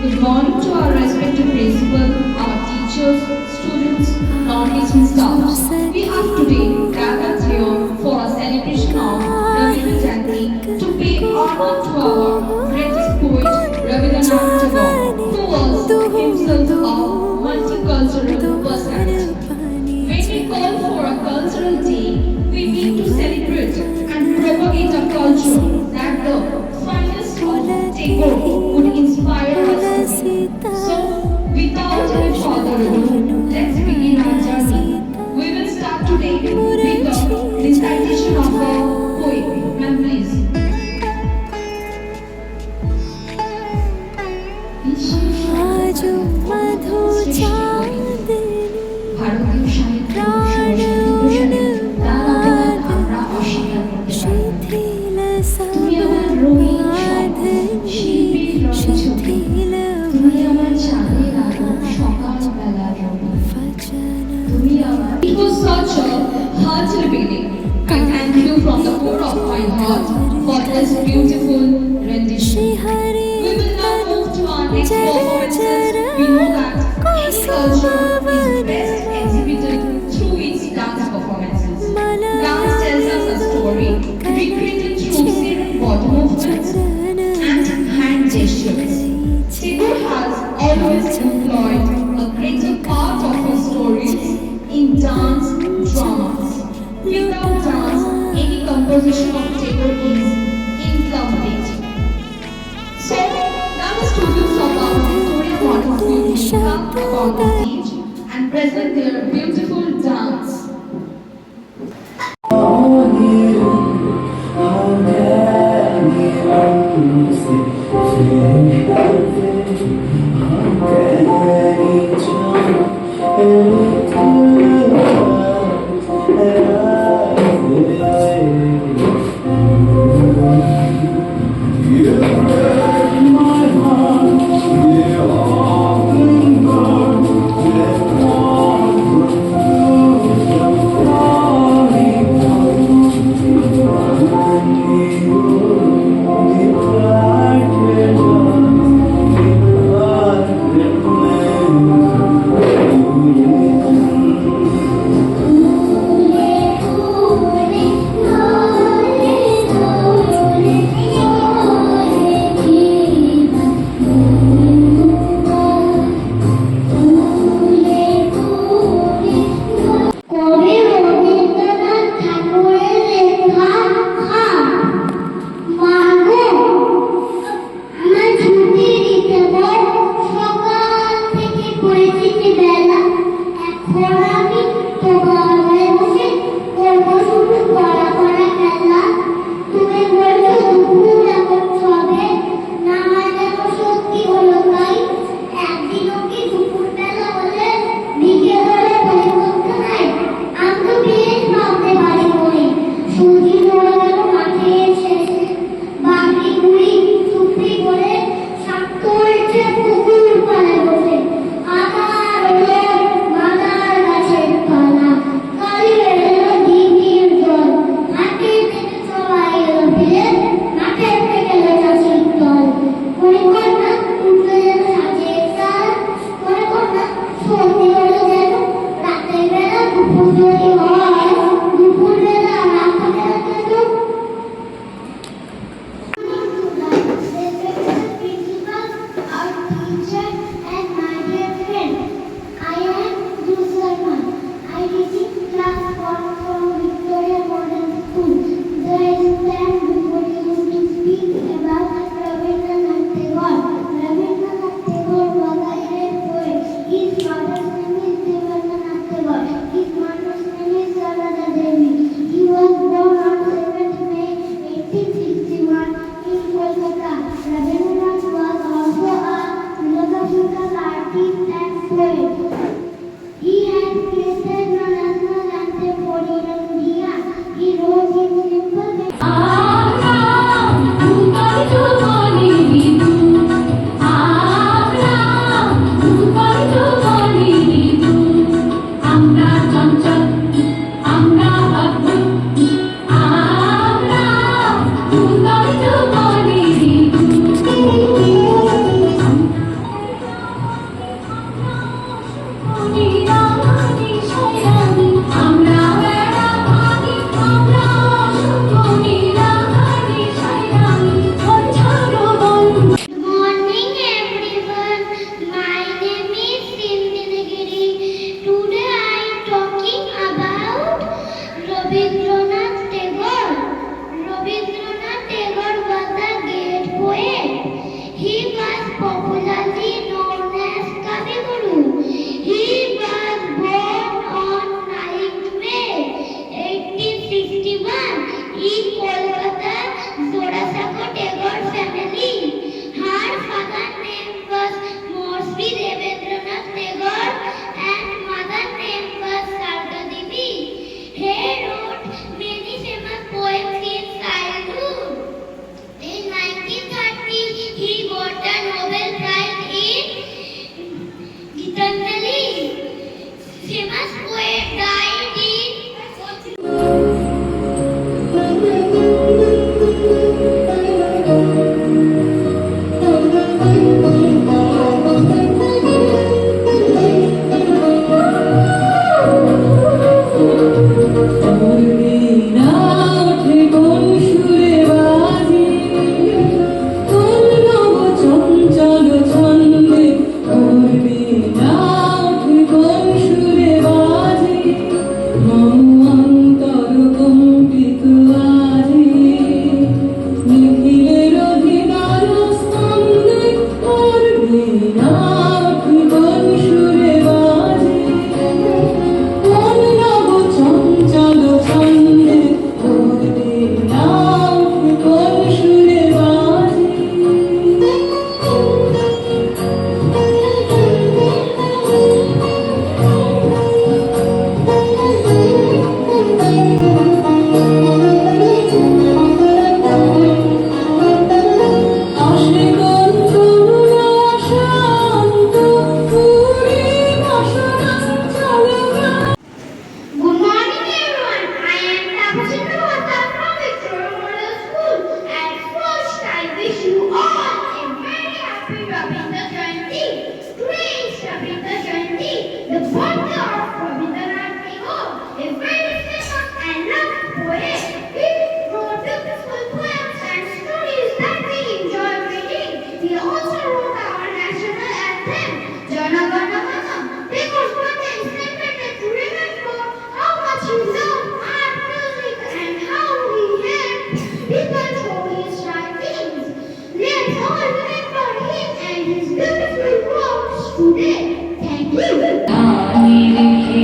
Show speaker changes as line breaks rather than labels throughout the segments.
Good morning to our respected principal, our teachers, students, non-teaching staffs. We have today gathered here for a celebration of Rabindra Jayanti to pay honor to our greatest poet Rabindranath Tagore, who was himself a multicultural personality. When we call for a cultural day, we need to celebrate and propagate a culture that the finest of Tagore would inspire us to be. So, without any further ado, let's begin our journey. We will start today with the recitation of a poem. Ma'am, please.
आज मधु चांदनी
ভারতীয় সাহিত্য আমরা অস্বীকার করতে পারি না।
शिथिल
তুমি আমার রঙিন শিল্পীর রঙছবি, তুমি আমার চাঁদের আলো সকালবেলার রবি, তুমি আমার। It was such a heart-revealing. I thank you from the core of my heart for this beautiful rendition. We will now move to our next performances. We know that any culture is best exhibited through its dance performances. Dance tells us a story, recreated through serene body movements and hand gestures. Tagore has always employed a greater part of his stories in dance dramas. Without dance, any composition of Tagore is incomplete. So, now the students of our Victoria Modern School will come upon the stage and present their beautiful dance.
Rabindranath Tagore was a great poet. He was popularly known as Kavi Guru. He was born on 9th May 1861 in Kolkata, Zorasago Tagore family. Her father's name was Morsi Devendranath Tagore and mother's name was Sarda Devi. He wrote many famous poems in childhood. In 1930, he got a Nobel Prize in Gitanjali. Famous poet died in Good morning everyone. I am Tapasya Mehta from Victoria Model School. At first, I wish you all a very happy Rabindra Jayanti. Today is Rabindra Jayanti, the birthday of Rabindranath Tagore, a very famous and loved poet. He wrote beautiful poems and stories that we enjoy reading. He also wrote our national anthem, Jana Gana Mana. Tagore's birthday is celebrated to remember how much he loved art, music, and how he helped people through his writings. Let's all remember him and his beautiful works today. Thank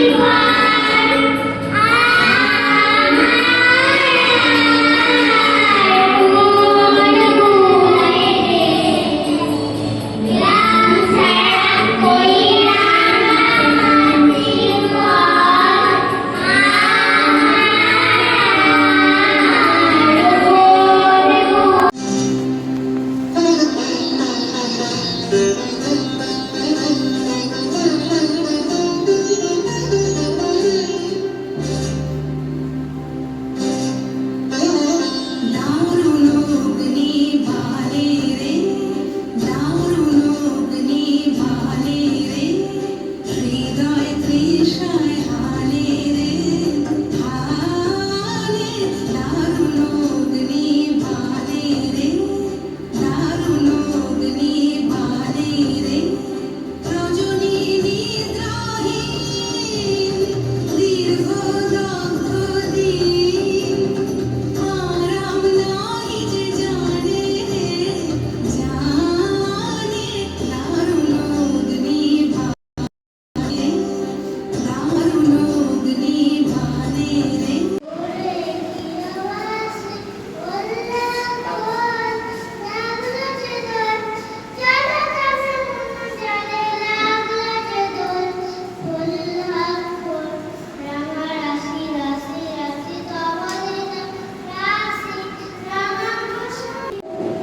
you.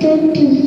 20.